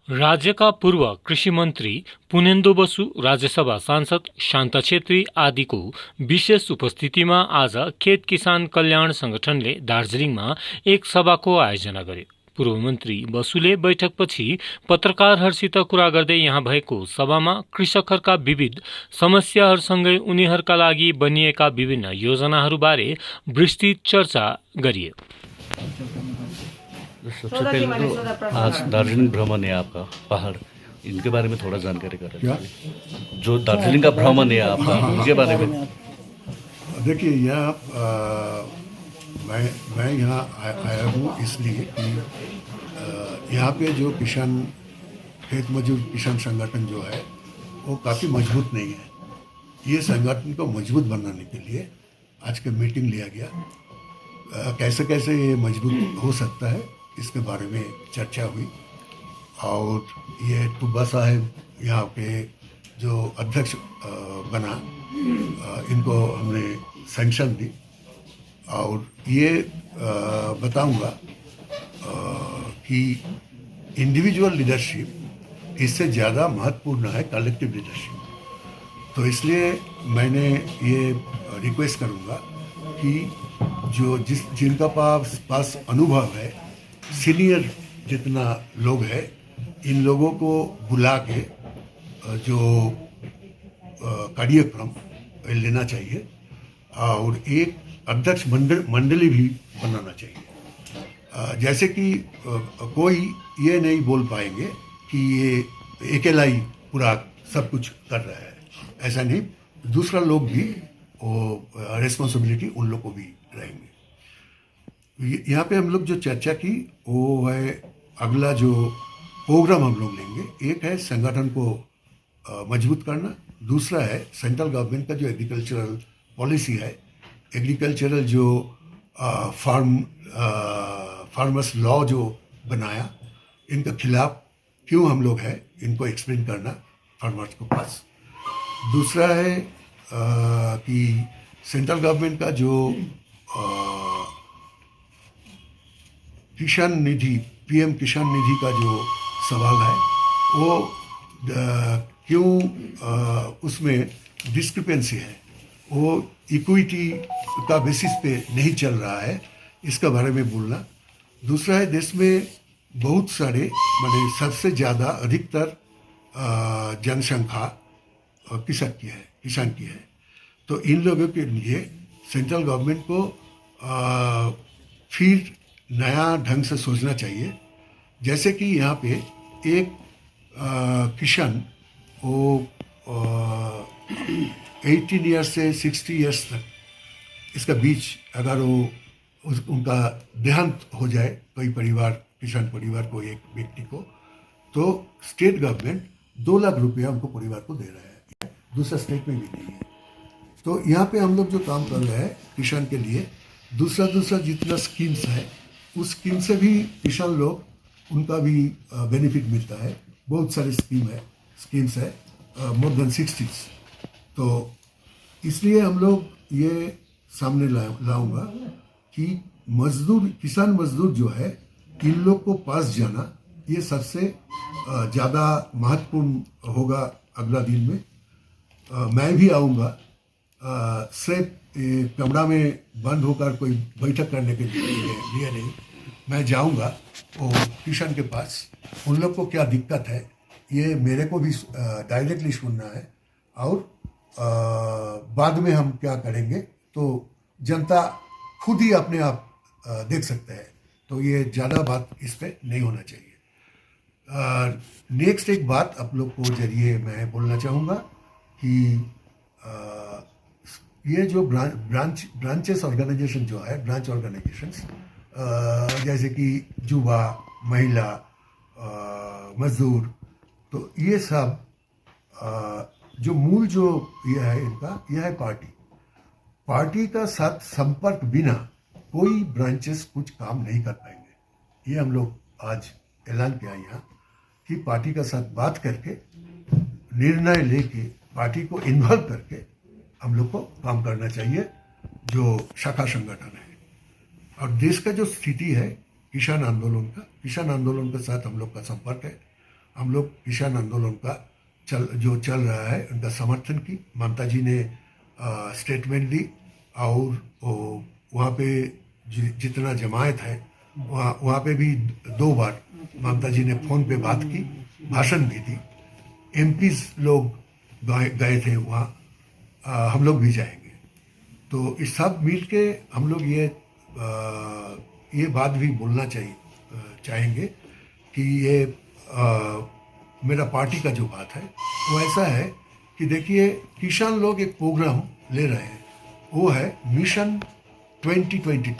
राज्यका पूर्व कृषि मन्त्री पुनेन्दु बसु, राज्यसभा सांसद शान्ता छेत्री आदिको विशेष उपस्थितिमा आज खेत किसान कल्याण संगठनले दार्जिलिङमा एक सभाको आयोजना गर्यो। पूर्व मन्त्री बसुले बैठकपछि पत्रकारहरूसित कुरा गर्दै यहाँ भएको सभामा कृषकहरूका विविध समस्याहरूसँगै उनीहरूका लागि बनिएका विभिन्न योजनाहरूबारे विस्तृत चर्चा गरियो। सबसे पहले तो आज दार्जिलिंग भ्रमण है आपका, पहाड़, इनके बारे में थोड़ा जानकारी करें। क्या? जो दार्जिलिंग का भ्रमण है आपका, इनके बारे में। देखिए यहाँ मैं यहाँ आया हूँ इसलिए कि यहाँ पे जो किसान खेत मजदूर किसान संगठन जो है वो काफ़ी मजबूत नहीं है। ये संगठन को मजबूत बनाने के लिए आज का मीटिंग लिया गया। कैसे कैसे ये मजबूत हो सकता है इसके बारे में चर्चा हुई और ये टुब्बा साहब यहाँ के जो अध्यक्ष बना, इनको हमने सैंक्शन दी और ये बताऊंगा कि इंडिविजुअल लीडरशिप इससे ज़्यादा महत्वपूर्ण है कलेक्टिव लीडरशिप। तो इसलिए मैंने ये रिक्वेस्ट करूंगा कि जो जिनका पास अनुभव है, सीनियर जितना लोग हैं, इन लोगों को बुला के जो कार्यक्रम लेना चाहिए और एक अध्यक्ष मंडली भी बनाना चाहिए। जैसे कि कोई ये नहीं बोल पाएंगे कि ये अकेला ही पूरा सब कुछ कर रहा है, ऐसा नहीं, दूसरा लोग भी वो रिस्पॉन्सिबिलिटी उन लोग को भी रहेंगे। यहाँ पे हम लोग जो चर्चा की वो है अगला जो प्रोग्राम हम लोग लेंगे। एक है संगठन को मजबूत करना, दूसरा है सेंट्रल गवर्नमेंट का जो एग्रीकल्चरल पॉलिसी है, एग्रीकल्चरल जो फार्मर्स लॉ जो बनाया, इनके खिलाफ क्यों हम लोग हैं, इनको एक्सप्लेन करना फार्मर्स को पास। दूसरा है कि सेंट्रल गवर्नमेंट का जो किसान निधि, पीएम किसान निधि का जो सवाल है वो क्यों उसमें डिस्क्रिपेंसी है, वो इक्विटी का बेसिस पे नहीं चल रहा है, इसका बारे में बोलना। दूसरा है देश में बहुत सारे माने सबसे ज़्यादा अधिकतर जनसंख्या किसान की है। तो इन लोगों के लिए सेंट्रल गवर्नमेंट को फिर नया ढंग से सोचना चाहिए। जैसे कि यहाँ पे एक किसान वो 18 ईयर्स से 60 ईयर्स तक इसका बीच अगर वो उनका देहांत हो जाए, कोई परिवार, किसान परिवार को, एक व्यक्ति को, तो स्टेट गवर्नमेंट 2 लाख रुपया उनको परिवार को दे रहा है, दूसरा स्टेट में भी नहीं है। तो यहाँ पे हम लोग जो काम कर रहे हैं किसान के लिए, दूसरा जितना स्कीम्स है उस स्कीम से भी किसान लोग, उनका भी बेनिफिट मिलता है। बहुत सारे स्कीम्स है, मोर देन 60। तो इसलिए हम लोग ये सामने लाऊंगा कि किसान मजदूर जो है, इन लोग को पास जाना ये सबसे ज़्यादा महत्वपूर्ण होगा अगला दिन में। मैं भी आऊँगा, सिर्फ कमरा में बंद होकर कोई बैठक करने के लिए नहीं, मैं जाऊंगा वो किसान के पास, उन लोग को क्या दिक्कत है ये मेरे को भी डायरेक्टली सुनना है और बाद में हम क्या करेंगे तो जनता खुद ही अपने आप देख सकते हैं। तो ये ज़्यादा बात इस पर नहीं होना चाहिए। नेक्स्ट एक बात आप लोग को जरिए मैं बोलना चाहूँगा कि ये जो ब्रांचेस ऑर्गेनाइजेशन जो है, ब्रांच ऑर्गेनाइजेशंस जैसे कि युवा, महिला, मजदूर, तो ये सब जो मूल जो ये है इनका, यह है पार्टी का साथ संपर्क बिना कोई ब्रांचेस कुछ काम नहीं कर पाएंगे। ये हम लोग आज ऐलान किया यहाँ कि पार्टी का साथ बात करके, निर्णय लेके, पार्टी को इन्वॉल्व करके हम लोग को काम करना चाहिए जो शाखा संगठन है। और देश का जो स्थिति है किसान आंदोलन के साथ हम लोग का संपर्क है हम लोग किसान आंदोलन का जो चल रहा है उनका समर्थन की। ममता जी ने स्टेटमेंट दी और वहाँ पे जितना जमायत है वहाँ पे भी 2 बार ममता जी ने फ़ोन पे बात की, भाषण भी दी। एमपीज लोग गए थे वहाँ, हम लोग भी जाएंगे। तो इस सब मिल के हम लोग ये बात भी बोलना चाहेंगे कि ये मेरा पार्टी का जो बात है वो ऐसा है कि देखिए किसान लोग एक प्रोग्राम ले रहे हैं, वो है मिशन 2022।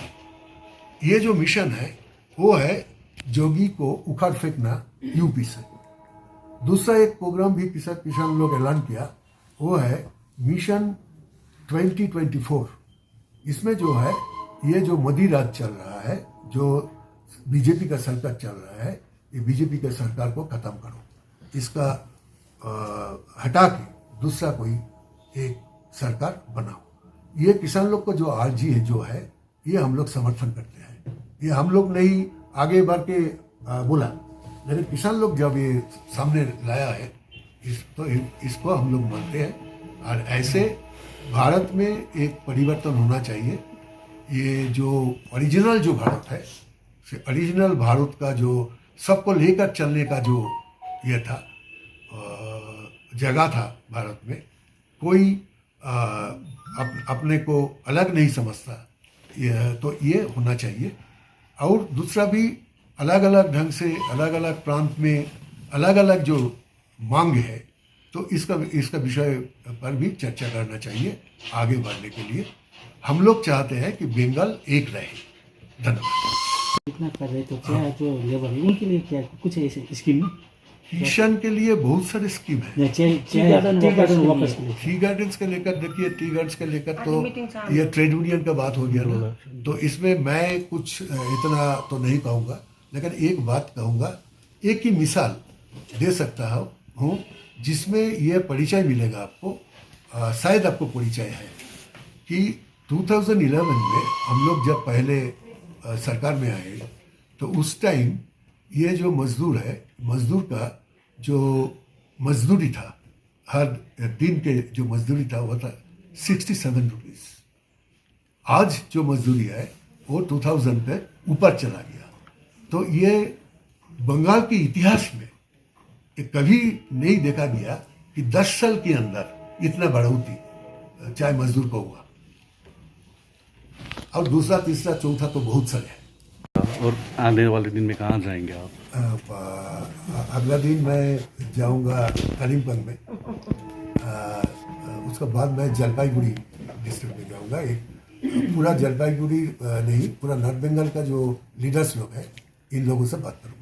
ये जो मिशन है वो है जोगी को उखाड़ फेंकना यूपी से। दूसरा एक प्रोग्राम भी किसान लोग ऐलान किया, वो है मिशन 2024। इसमें जो है ये जो मोदी राज चल रहा है, जो बीजेपी का सरकार चल रहा है, ये बीजेपी के सरकार को खत्म करो, इसका हटा के दूसरा कोई एक सरकार बनाओ। ये किसान लोग को जो आरजी है जो है, ये हम लोग समर्थन करते हैं। ये हम लोग नहीं आगे बढ़ के बोला, लेकिन किसान लोग जब ये सामने लाया है इसको हम लोग मानते हैं। और ऐसे भारत में एक परिवर्तन होना चाहिए। ये जो ओरिजिनल जो भारत है, ओरिजिनल भारत का जो सबको लेकर चलने का जो ये था जगह था भारत में, कोई अपने को अलग नहीं समझता, तो ये होना चाहिए। और दूसरा भी अलग अलग ढंग से अलग अलग प्रांत में अलग अलग जो मांग है, तो इसका विषय पर भी चर्चा करना चाहिए आगे बढ़ने के लिए। हम लोग चाहते हैं कि बंगाल एक रहे। धन्यवाद। इतना कर रहे तो क्या जो लेबर है उनके लिए क्या कुछ ऐसे स्कीम किसान के लिए बहुत सारे स्कीम है। टी गार्डन्स के लेकर देखिए, टी गार्डन्स के लेकर तो ये ट्रेड यूनियन का बात हो गया ना, तो इसमें मैं कुछ इतना तो नहीं कहूँगा, लेकिन एक बात कहूँगा, एक ही मिसाल दे सकता हूँ जिसमें यह परिचय मिलेगा आपको, शायद आपको परिचय है कि 2011 में हम लोग जब पहले सरकार में आए तो उस टाइम ये जो मजदूर है, मजदूर का जो मजदूरी था, हर दिन के जो मजदूरी था वो था 67 रुपीज़। आज जो मजदूरी है वो 2000 पे ऊपर चला गया। तो ये बंगाल के इतिहास में कभी नहीं देखा गया कि 10 साल के अंदर इतना बढ़ोतरी चाहे मजदूर को हुआ। और दूसरा तीसरा चौथा तो बहुत सारे हैं। और आने वाले दिन में कहाँ जाएंगे आप? अगला दिन मैं जाऊंगा कालिम्पोंग में, उसके बाद मैं जलपाईगुड़ी डिस्ट्रिक्ट में जाऊंगा। एक पूरा जलपाईगुड़ी नहीं, पूरा नॉर्थ बंगाल का जो लीडर्स लोग हैं, इन लोगों से बात करूँगा।